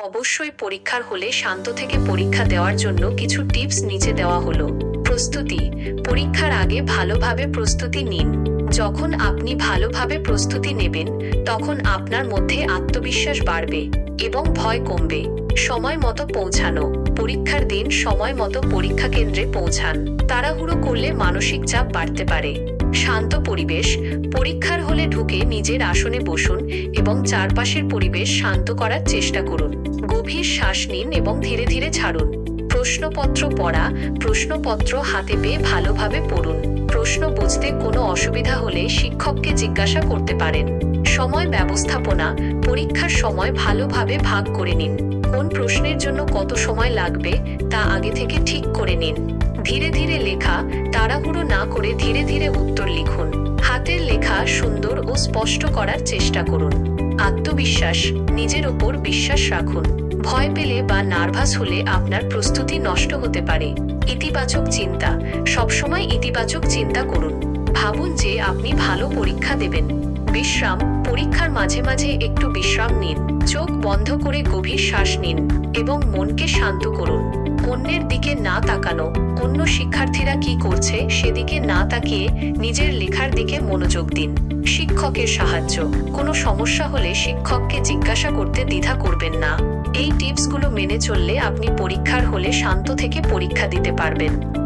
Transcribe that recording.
অবশ্যই পরীক্ষার হলে শান্ত থেকে পরীক্ষা দেওয়ার জন্য কিছু টিপস নিচে দেওয়া হলো। প্রস্তুতি। পরীক্ষার আগে ভালোভাবে প্রস্তুতি নিন। যখন আপনি ভালোভাবে প্রস্তুতি নেবেন, তখন আপনার মধ্যে আত্মবিশ্বাস বাড়বে এবং ভয় কমবে। সময় মতো পৌঁছানো। পরীক্ষার দিন সময় মতো পরীক্ষা কেন্দ্রে পৌঁছান। তাড়াহুড়ো করলে মানসিক চাপ বাড়তে পারে। শান্ত পরিবেশ। পরীক্ষার হলে ঢুকে নিজের আসনে বসুন এবং চারপাশের পরিবেশ শান্ত করার চেষ্টা করুন। গভীর শ্বাস নিন এবং ধীরে ধীরে ছাড়ুন। প্রশ্নপত্র পড়া। প্রশ্নপত্র হাতে পেয়ে ভালোভাবে পড়ুন। প্রশ্ন বুঝতে কোনো অসুবিধা হলে শিক্ষককে জিজ্ঞাসা করতে পারেন। সময় ব্যবস্থাপনা। পরীক্ষার সময় ভালোভাবে ভাগ করে নিন। কোন প্রশ্নের জন্য কত সময় লাগবে তা আগে থেকে ঠিক করে নিন। ধীরে ধীরে লেখা। তাড়াহুড়ো না করে ধীরে ধীরে উত্তর লিখুন। হাতের লেখা সুন্দর ও স্পষ্ট করার চেষ্টা করুন। আত্মবিশ্বাস। নিজের ওপর বিশ্বাস রাখুন। ভয় পেলে বা নার্ভাস হলে আপনার প্রস্তুতি নষ্ট হতে পারে। ইতিবাচক চিন্তা। সবসময় ইতিবাচক চিন্তা করুন। ভাবুন যে আপনি ভালো পরীক্ষা দেবেন। বিশ্রাম। পরীক্ষার মাঝে মাঝে একটু বিশ্রাম নিন। চোখ বন্ধ করে গভীর শ্বাস নিন এবং মনকে শান্ত করুন। অন্যের দিকে না তাকানো। অন্য শিক্ষার্থীরা কি করছে সেদিকে না তাকিয়ে নিজের লেখার দিকে মনোযোগ দিন। শিক্ষকের সাহায্য। কোনো সমস্যা হলে শিক্ষককে জিজ্ঞাসা করতে দ্বিধা করবেন না। এই টিপসগুলো মেনে চললে আপনি পরীক্ষার হলে শান্ত থেকে পরীক্ষা দিতে পারবেন।